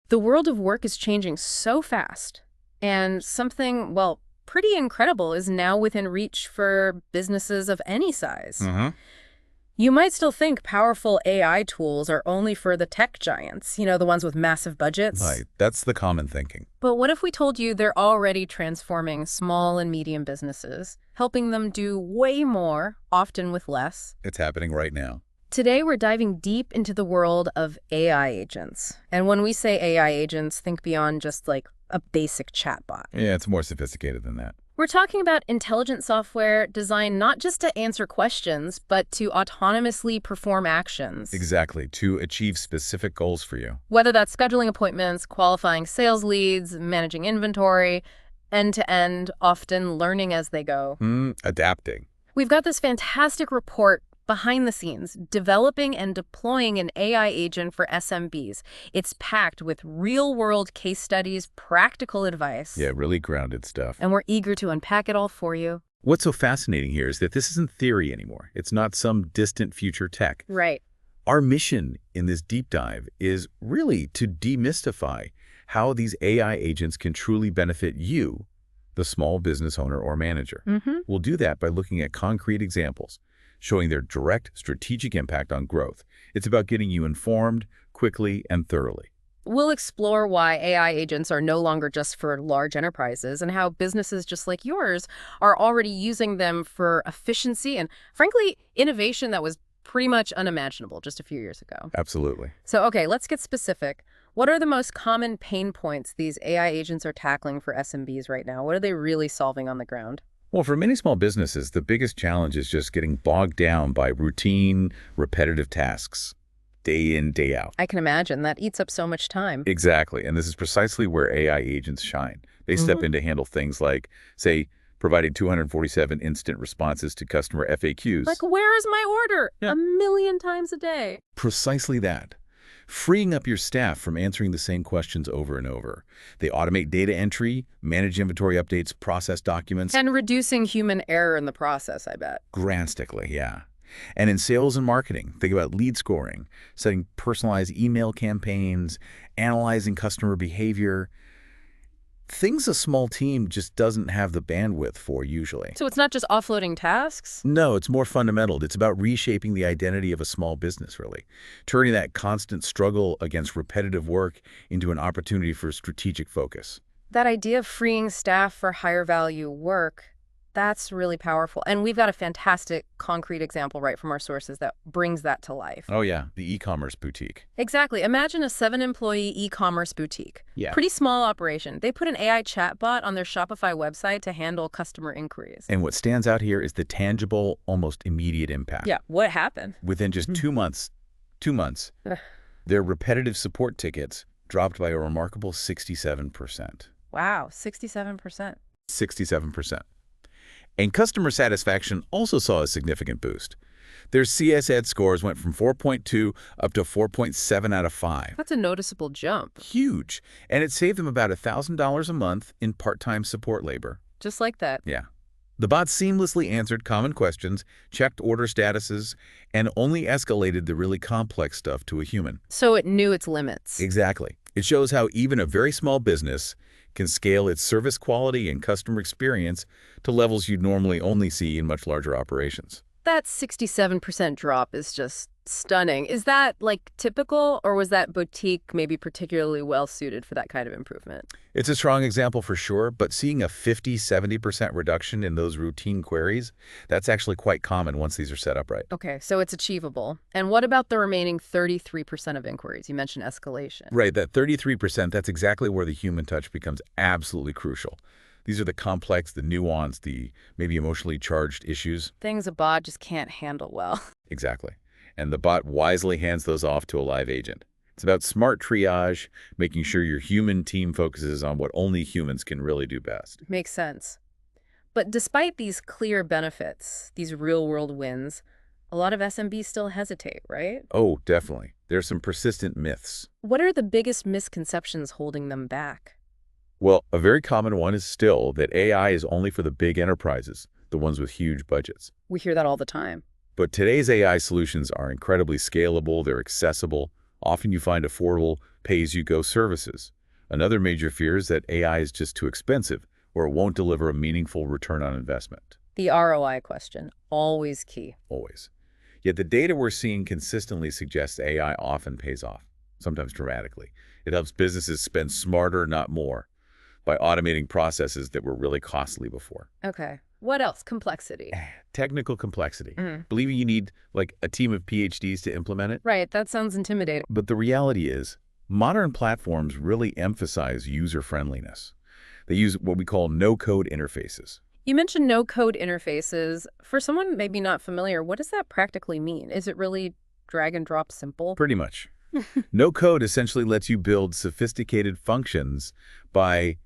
The world of work is changing so fast, and something, well, pretty incredible is now within reach for businesses of any size. Mm-hmm. You might still think powerful AI tools are only for the tech giants, the ones with massive budgets. Right. That's the common thinking. But what if we told you they're already transforming small and medium businesses, helping them do way more, often with less? It's happening right now. Today, we're diving deep into the world of AI agents. And when we say AI agents, think beyond just like a basic chatbot. Yeah, it's more sophisticated than that. We're talking about intelligent software designed not just to answer questions, but to autonomously perform actions. Exactly, to achieve specific goals for you. Whether that's scheduling appointments, qualifying sales leads, managing inventory, end-to-end, often learning as they go. Adapting. We've got this fantastic report behind the scenes, developing and deploying an AI agent for SMBs. It's packed with real-world case studies, practical advice. Yeah, really grounded stuff. And we're eager to unpack it all for you. What's so fascinating here is that this isn't theory anymore. It's not some distant future tech. Right. Our mission in this deep dive is really to demystify how these AI agents can truly benefit you, the small business owner or manager. We'll do that by looking at concrete examples, showing their direct strategic impact on growth. It's about getting you informed quickly and thoroughly. We'll explore why AI agents are no longer just for large enterprises and how businesses just like yours are already using them for efficiency and, frankly, innovation that was pretty much unimaginable just a few years ago. Absolutely. So, okay, let's get specific. What are the most common pain points these AI agents are tackling for SMBs right now? What are they really solving on the ground? Well, for many small businesses, the biggest challenge is just getting bogged down by routine, repetitive tasks, day in, day out. I can imagine. That eats up so much time. Exactly. And this is precisely where AI agents shine. They step in to handle things like, say, providing 247 instant responses to customer FAQs. Like, where is my order? Yeah. 1,000,000 times a day. Precisely that. Freeing up your staff from answering the same questions over and over. They automate data entry, manage inventory updates, process documents. And reducing human error in the process, I bet. Drastically, yeah. And in sales and marketing, think about lead scoring, setting personalized email campaigns, analyzing customer behavior. Things a small team just doesn't have the bandwidth for usually. So it's not just offloading tasks? No, it's more fundamental. It's about reshaping the identity of a small business, really. Turning that constant struggle against repetitive work into an opportunity for strategic focus. That idea of freeing staff for higher value work, that's really powerful. And we've got a fantastic concrete example right from our sources that brings that to life. Oh yeah, the e-commerce boutique. Exactly. Imagine a 7-employee e-commerce boutique. Yeah. Pretty small operation. They put an AI chatbot on their Shopify website to handle customer inquiries. And what stands out here is the tangible, almost immediate impact. Yeah, what happened? Within just 2 months, their repetitive support tickets dropped by a remarkable 67%. Wow, 67%. 67%. And customer satisfaction also saw a significant boost. Their CSAT scores went from 4.2 up to 4.7 out of 5. That's a noticeable jump. Huge. And it saved them about $1,000 a month in part-time support labor. Just like that. Yeah. The bot seamlessly answered common questions, checked order statuses, and only escalated the really complex stuff to a human. So it knew its limits. Exactly. It shows how even a very small business can scale its service quality and customer experience to levels you'd normally only see in much larger operations. That 67% drop is just stunning. Is that like typical, or was that boutique maybe particularly well suited for that kind of improvement? It's a strong example for sure, but seeing a 50–70% reduction in those routine queries, that's actually quite common once these are set up right. Okay, so it's achievable. And what about the remaining 33% of inquiries? You mentioned escalation. Right, that 33%, that's exactly where the human touch becomes absolutely crucial. These are the complex, the nuanced, the maybe emotionally charged issues. Things a bot just can't handle well. Exactly. And the bot wisely hands those off to a live agent. It's about smart triage, making sure your human team focuses on what only humans can really do best. Makes sense. But despite these clear benefits, these real-world wins, a lot of SMBs still hesitate, right? Oh, definitely. There's some persistent myths. What are the biggest misconceptions holding them back? Well, a very common one is still that AI is only for the big enterprises, the ones with huge budgets. We hear that all the time. But today's AI solutions are incredibly scalable, they're accessible, Often you find affordable pay-as-you-go services. Another major fear is that AI is just too expensive or it won't deliver a meaningful return on investment. The ROI question, always key. Always. Yet the data we're seeing consistently suggests AI often pays off, sometimes dramatically. It helps businesses spend smarter, not more, by automating processes that were really costly before. Okay. What else? Complexity. Technical complexity. Believing you need, like, a team of PhDs to implement it. Right, that sounds intimidating. But the reality is, modern platforms really emphasize user-friendliness. They use what we call no-code interfaces. You mentioned no-code interfaces. For someone maybe not familiar, what does that practically mean? Is it really drag and drop simple? Pretty much. No-code essentially lets you build sophisticated functions by,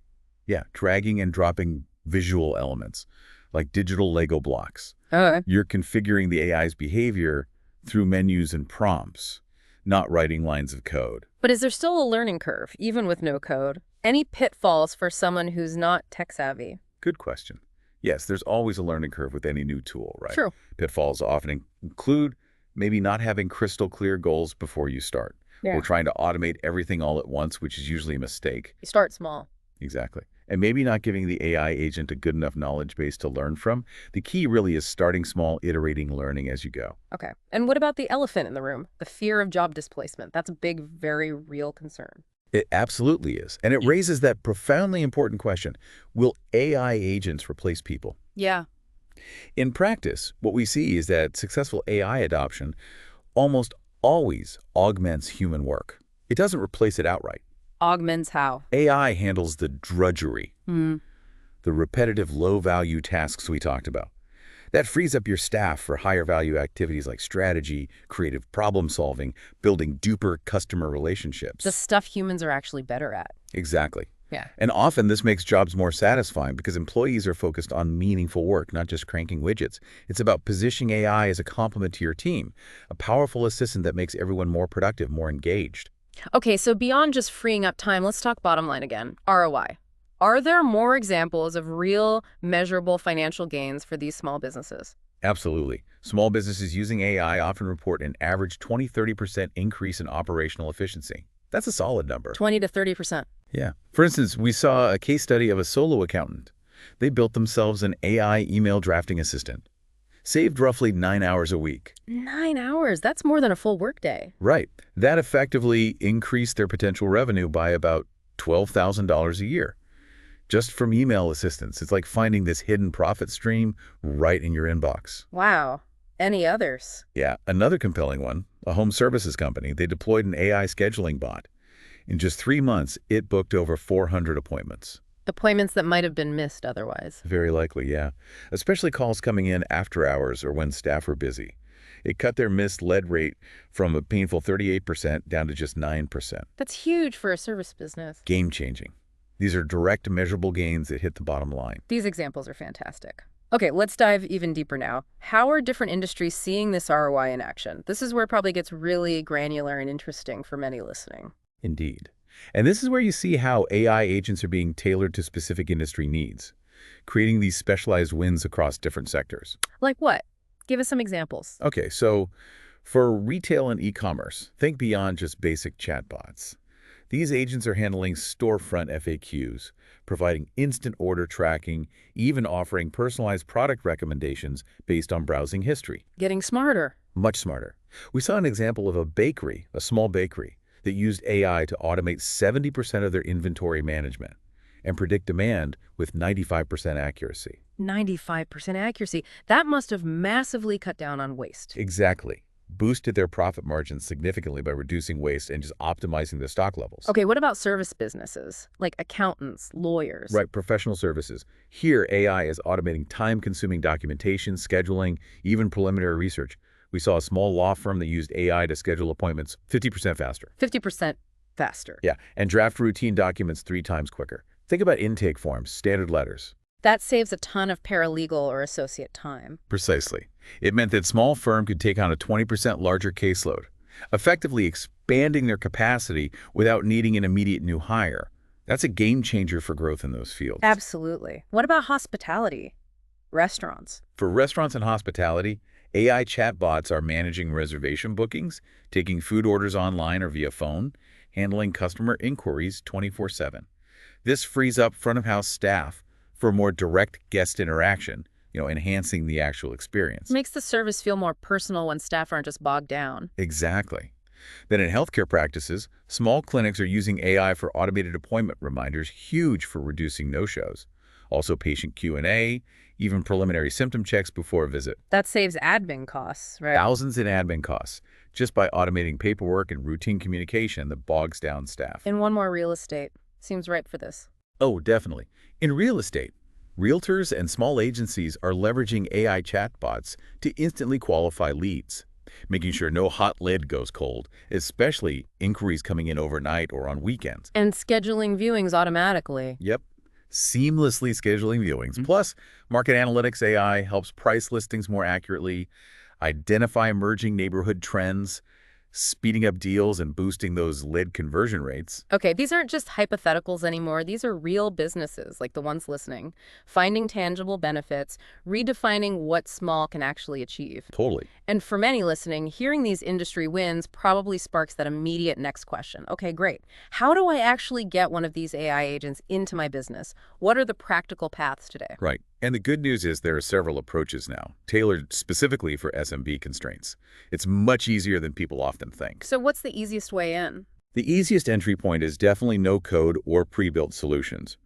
dragging and dropping visual elements, like digital Lego blocks. You're configuring the AI's behavior through menus and prompts, not writing lines of code. But is there still a learning curve, even with no code? Any pitfalls for someone who's not tech-savvy? Good question. Yes, there's always a learning curve with any new tool, right? True. Pitfalls often include maybe not having crystal clear goals before you start, or trying to automate everything all at once, which is usually a mistake. You start small. Exactly. And maybe not giving the AI agent a good enough knowledge base to learn from. The key really is starting small, iterating, learning as you go. Okay. And what about the elephant in the room? The fear of job displacement. That's a big, very real concern. It absolutely is. And it raises that profoundly important question. Will AI agents replace people? Yeah. In practice, what we see is that successful AI adoption almost always augments human work. It doesn't replace it outright. Augments how? AI handles the drudgery, the repetitive low-value tasks we talked about. That frees up your staff for higher-value activities like strategy, creative problem-solving, building deeper customer relationships. The stuff humans are actually better at. Exactly. Yeah. And often this makes jobs more satisfying because employees are focused on meaningful work, not just cranking widgets. It's about positioning AI as a complement to your team, a powerful assistant that makes everyone more productive, more engaged. Okay, so beyond just freeing up time, let's talk bottom line again. ROI. Are there more examples of real, measurable financial gains for these small businesses? Absolutely. Small businesses using AI often report an average 20–30% increase in operational efficiency. That's a solid number. 20 to 30%. Yeah. For instance, we saw a case study of a solo accountant. They built themselves an AI email drafting assistant. Saved roughly 9 hours a week. 9 hours? That's more than a full workday. Right. That effectively increased their potential revenue by about $12,000 a year. Just from email assistance. It's like finding this hidden profit stream right in your inbox. Wow. Any others? Yeah. Another compelling one, a home services company. They deployed an AI scheduling bot. In just 3 months, it booked over 400 appointments. Appointments that might have been missed otherwise. Very likely, yeah. Especially calls coming in after hours or when staff were busy. It cut their missed lead rate from a painful 38% down to just 9%. That's huge for a service business. Game-changing. These are direct, measurable gains that hit the bottom line. These examples are fantastic. Okay, let's dive even deeper now. How are different industries seeing this ROI in action? This is where it probably gets really granular and interesting for many listening. Indeed. And this is where you see how AI agents are being tailored to specific industry needs, creating these specialized wins across different sectors. Like what? Give us some examples. Okay, so for retail and e-commerce, think beyond just basic chatbots. These agents are handling storefront FAQs, providing instant order tracking, even offering personalized product recommendations based on browsing history. Getting smarter. Much smarter. We saw an example of a bakery, a small bakery, that used AI to automate 70% of their inventory management and predict demand with 95% accuracy. 95% accuracy. That must have massively cut down on waste. Exactly. Boosted their profit margins significantly by reducing waste and just optimizing their stock levels. Okay, what about service businesses, like accountants, lawyers? Right, professional services. Here, AI is automating time-consuming documentation, scheduling, even preliminary research. We saw a small law firm that used AI to schedule appointments 50% faster. 50% faster. Yeah, and draft routine documents 3 times quicker. Think about intake forms, standard letters. That saves a ton of paralegal or associate time. Precisely. It meant that small firm could take on a 20% larger caseload, effectively expanding their capacity without needing an immediate new hire. That's a game changer for growth in those fields. Absolutely. What about hospitality? Restaurants. For restaurants and hospitality, AI chatbots are managing reservation bookings, taking food orders online or via phone, handling customer inquiries 24/7. This frees up front-of-house staff for more direct guest interaction, enhancing the actual experience. Makes the service feel more personal when staff aren't just bogged down. Exactly. Then in healthcare practices, small clinics are using AI for automated appointment reminders, huge for reducing no-shows. Also patient Q&A, even preliminary symptom checks before a visit. That saves admin costs, right? Thousands in admin costs, just by automating paperwork and routine communication that bogs down staff. And one more, real estate. Seems right for this. Oh, definitely. In real estate, realtors and small agencies are leveraging AI chatbots to instantly qualify leads, making sure no hot lead goes cold, especially inquiries coming in overnight or on weekends. And scheduling viewings automatically. Yep. Seamlessly scheduling viewings. Plus, market analytics AI helps price listings more accurately, identify emerging neighborhood trends, speeding up deals and boosting those lead conversion rates. Okay, these aren't just hypotheticals anymore. These are real businesses, like the ones listening, finding tangible benefits, redefining what small can actually achieve. Totally. And for many listening, hearing these industry wins probably sparks that immediate next question. Okay, great. How do I actually get one of these AI agents into my business? What are the practical paths today? Right. And the good news is there are several approaches now, tailored specifically for SMB constraints. It's much easier than people often think. So what's the easiest way in? The easiest entry point is definitely no-code or pre-built solutions.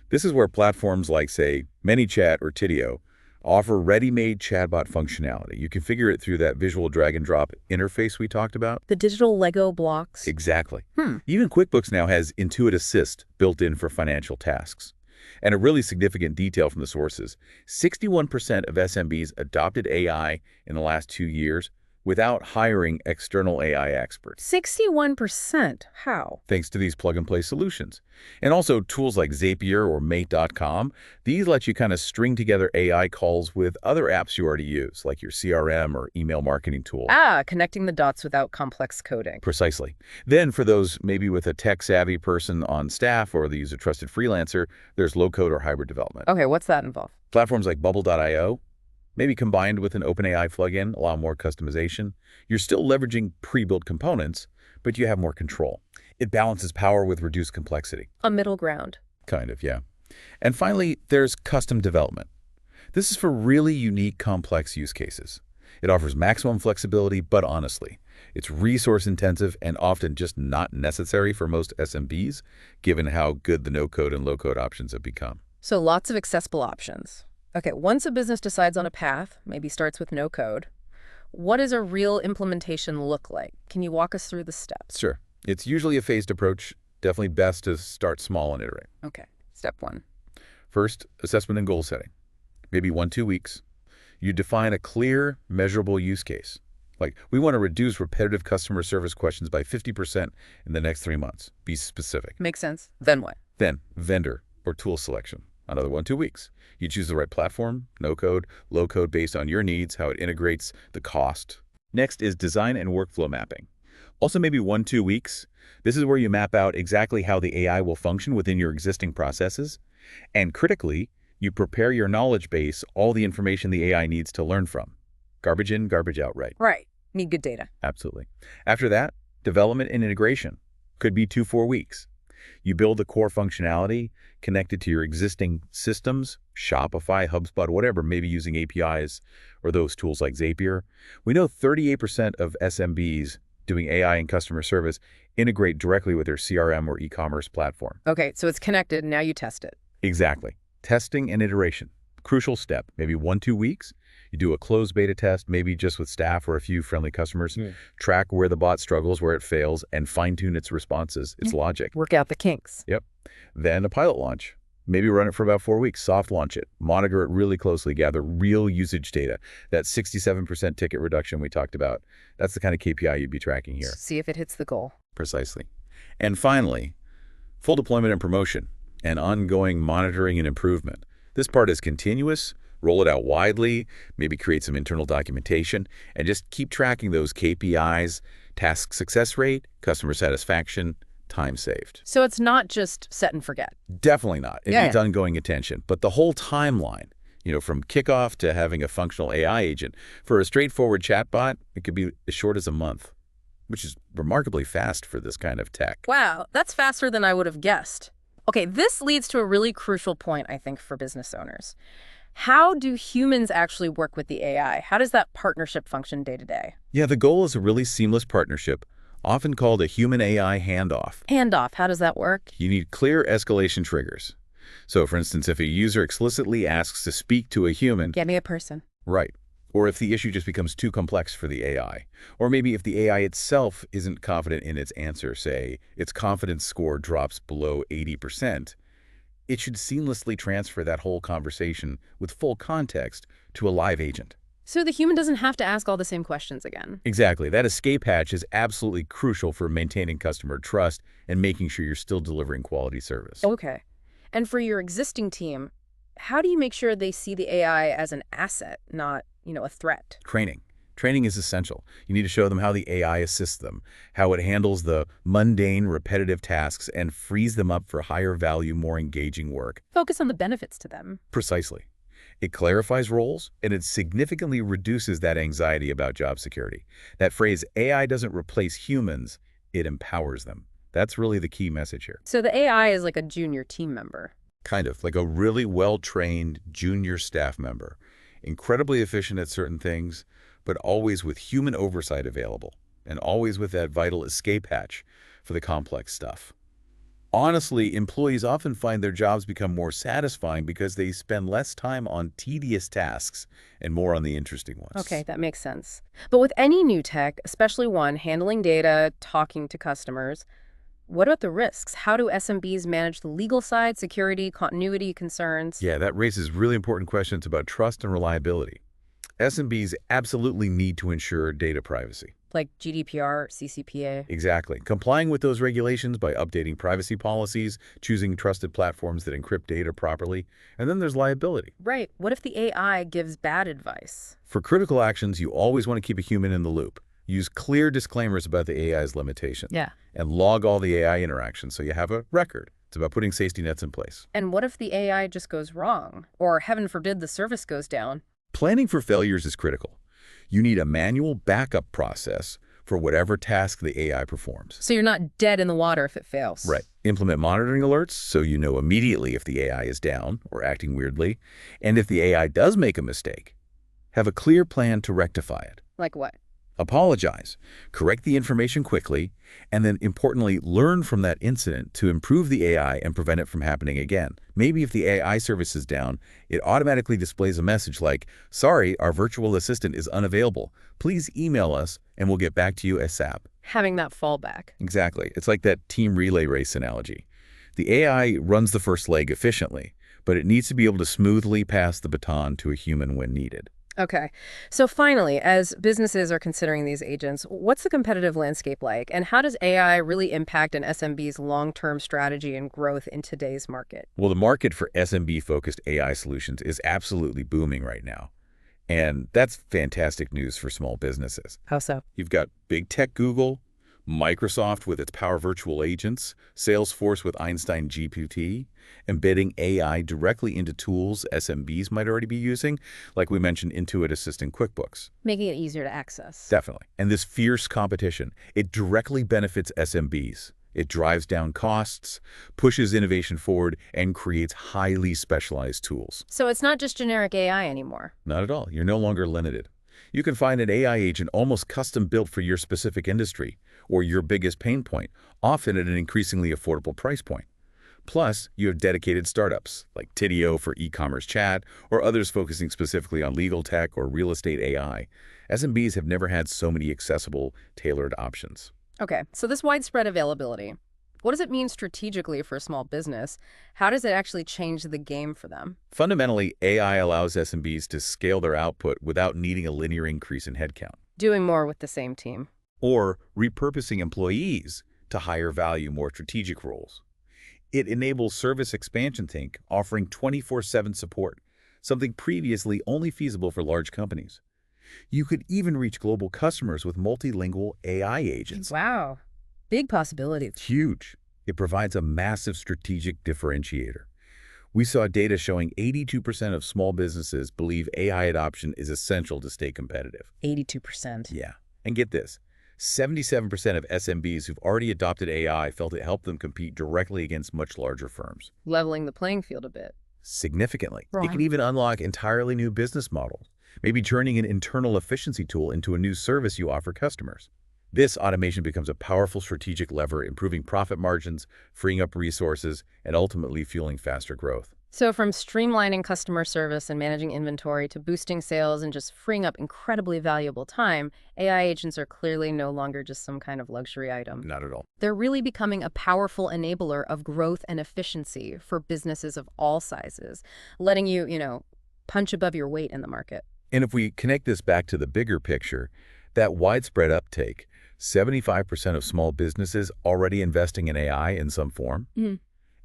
This is where platforms like, say, ManyChat or Tidio offer ready-made chatbot functionality. You configure it through that visual drag-and-drop interface we talked about. The digital Lego blocks? Exactly. Even QuickBooks now has Intuit Assist built in for financial tasks. And a really significant detail from the sources, 61% of SMBs adopted AI in the last 2 years without hiring external AI experts. 61%? How? Thanks to these plug-and-play solutions. And also tools like Zapier or Mate.com, these let you kind of string together AI calls with other apps you already use, like your CRM or email marketing tool. Connecting the dots without complex coding. Precisely. Then for those maybe with a tech-savvy person on staff or they use a trusted freelancer, there's low-code or hybrid development. Okay, what's that involve? Platforms like Bubble.io, maybe combined with an OpenAI plugin, allow more customization. You're still leveraging pre-built components, but you have more control. It balances power with reduced complexity. A middle ground. Kind of, yeah. And finally, there's custom development. This is for really unique, complex use cases. It offers maximum flexibility, but honestly, it's resource-intensive and often just not necessary for most SMBs, given how good the no-code and low-code options have become. So lots of accessible options. Okay, once a business decides on a path, maybe starts with no code, what does a real implementation look like? Can you walk us through the steps? Sure. It's usually a phased approach. Definitely best to start small and iterate. Okay, step one. First, assessment and goal setting. Maybe 1-2 weeks. You define a clear, measurable use case. Like, we want to reduce repetitive customer service questions by 50% in the next 3 months. Be specific. Makes sense. Then what? Then, vendor or tool selection. Another 1-2 weeks. You choose the right platform, no code, low code based on your needs, how it integrates, the cost. Next is design and workflow mapping. Also maybe 1-2 weeks. This is where you map out exactly how the AI will function within your existing processes. And critically, you prepare your knowledge base, all the information the AI needs to learn from. Garbage in, garbage out, right? Right. Need good data. Absolutely. After that, development and integration. Could be 2-4 weeks. You build the core functionality connected to your existing systems, Shopify, HubSpot, whatever, maybe using APIs or those tools like Zapier. We know 38% of SMBs doing AI in customer service integrate directly with their CRM or e-commerce platform. Okay, so it's connected, and now you test it. Exactly. Testing and iteration. Crucial step. Maybe 1-2 weeks. You do a closed beta test, maybe just with staff or a few friendly customers. Track where the bot struggles, where it fails, and fine-tune its responses, its logic. Work out the kinks. Yep. Then a pilot launch. Maybe run it for about 4 weeks, soft launch it, monitor it really closely, gather real usage data. That 67% ticket reduction we talked about, that's the kind of KPI you'd be tracking here. See if it hits the goal. Precisely. And finally, full deployment and promotion, and ongoing monitoring and improvement. This part is continuous. Roll it out widely, maybe create some internal documentation, and just keep tracking those KPIs, task success rate, customer satisfaction, time saved. So it's not just set and forget. Definitely not. It needs ongoing attention. But the whole timeline, From kickoff to having a functional AI agent. For a straightforward chatbot, it could be as short as a month, which is remarkably fast for this kind of tech. Wow, that's faster than I would have guessed. Okay, this leads to a really crucial point, I think, for business owners. How do humans actually work with the AI? How does that partnership function day to day? Yeah, the goal is a really seamless partnership, often called a human-AI handoff. Handoff, how does that work? You need clear escalation triggers. So, for instance, if a user explicitly asks to speak to a human, Get me a person. right, or if the issue just becomes too complex for the AI, or maybe if the AI itself isn't confident in its answer, say, its confidence score drops below 80%, it should seamlessly transfer that whole conversation with full context to a live agent. So the human doesn't have to ask all the same questions again. Exactly. That escape hatch is absolutely crucial for maintaining customer trust and making sure you're still delivering quality service. Okay. And for your existing team, how do you make sure they see the AI as an asset, not, a threat? Training. Training is essential. You need to show them how the AI assists them, how it handles the mundane, repetitive tasks, and frees them up for higher value, more engaging work. Focus on the benefits to them. Precisely. It clarifies roles, and it significantly reduces that anxiety about job security. That phrase, AI doesn't replace humans, it empowers them. That's really the key message here. So the AI is like a junior team member. Kind of, like a really well-trained junior staff member. Incredibly efficient at certain things, but always with human oversight available, and always with that vital escape hatch for the complex stuff. Honestly, employees often find their jobs become more satisfying because they spend less time on tedious tasks and more on the interesting ones. Okay, that makes sense. But with any new tech, especially one handling data, talking to customers, what about the risks? How do SMBs manage the legal side, security, continuity concerns? Yeah, that raises really important questions about trust and reliability. SMBs absolutely need to ensure data privacy. Like GDPR, CCPA? Exactly. Complying with those regulations by updating privacy policies, choosing trusted platforms that encrypt data properly, and then there's liability. Right. What if the AI gives bad advice? For critical actions, you always want to keep a human in the loop. Use clear disclaimers about the AI's limitations. Yeah. And log all the AI interactions so you have a record. It's about putting safety nets in place. And what if the AI just goes wrong? Or heaven forbid the service goes down? Planning for failures is critical. You need a manual backup process for whatever task the AI performs. So you're not dead in the water if it fails. Right. Implement monitoring alerts so you know immediately if the AI is down or acting weirdly. And if the AI does make a mistake, have a clear plan to rectify it. Like what? Apologize, correct the information quickly, and then importantly, learn from that incident to improve the AI and prevent it from happening again. Maybe if the AI service is down, it automatically displays a message like, "Sorry, our virtual assistant is unavailable. Please email us and we'll get back to you ASAP." Having that fallback. Exactly. It's like that team relay race analogy. The AI runs the first leg efficiently, but it needs to be able to smoothly pass the baton to a human when needed. Okay. So finally, as businesses are considering these agents, what's the competitive landscape like? And how does AI really impact an SMB's long-term strategy and growth in today's market? Well, the market for SMB-focused AI solutions is absolutely booming right now. And that's fantastic news for small businesses. How so? You've got big tech Google, Microsoft with its Power Virtual Agents, Salesforce with Einstein GPT, embedding AI directly into tools SMBs might already be using, like we mentioned Intuit Assist in QuickBooks. Making it easier to access. Definitely. And this fierce competition, it directly benefits SMBs. It drives down costs, pushes innovation forward, and creates highly specialized tools. So it's not just generic AI anymore. Not at all. You're no longer limited. You can find an AI agent almost custom built for your specific industry or your biggest pain point, often at an increasingly affordable price point. Plus, you have dedicated startups like Tidio for e-commerce chat or others focusing specifically on legal tech or real estate AI. SMBs have never had so many accessible, tailored options. Okay, so this widespread availability, what does it mean strategically for a small business? How does it actually change the game for them? Fundamentally, AI allows SMBs to scale their output without needing a linear increase in headcount. Doing more with the same team. Or repurposing employees to higher value, more strategic roles. It enables service expansion, offering 24/7 support, something previously only feasible for large companies. You could even reach global customers with multilingual AI agents. Wow. Big possibilities. It's huge. It provides a massive strategic differentiator. We saw data showing 82% of small businesses believe AI adoption is essential to stay competitive. 82%. Yeah. And get this, 77% of SMBs who've already adopted AI felt it helped them compete directly against much larger firms. Leveling the playing field a bit. Significantly. It Right. can even unlock entirely new business models, maybe turning an internal efficiency tool into a new service you offer customers. This automation becomes a powerful strategic lever, improving profit margins, freeing up resources, and ultimately fueling faster growth. So from streamlining customer service and managing inventory to boosting sales and just freeing up incredibly valuable time, AI agents are clearly no longer just some kind of luxury item. Not at all. They're really becoming a powerful enabler of growth and efficiency for businesses of all sizes, letting you, punch above your weight in the market. And if we connect this back to the bigger picture, that widespread uptake, 75% of small businesses already investing in AI in some form,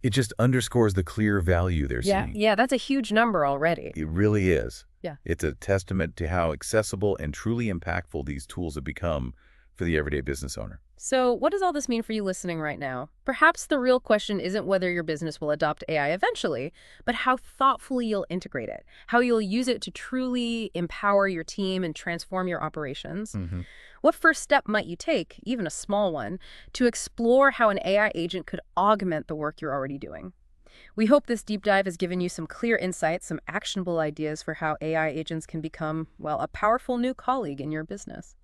it just underscores the clear value they're seeing. Yeah, that's a huge number already. It really is. Yeah. It's a testament to how accessible and truly impactful these tools have become for the everyday business owner. So what does all this mean for you listening right now? Perhaps the real question isn't whether your business will adopt AI eventually, but how thoughtfully you'll integrate it, how you'll use it to truly empower your team and transform your operations. What first step might you take, even a small one, to explore how an AI agent could augment the work you're already doing? We hope this deep dive has given you some clear insights, some actionable ideas for how AI agents can become, well, a powerful new colleague in your business.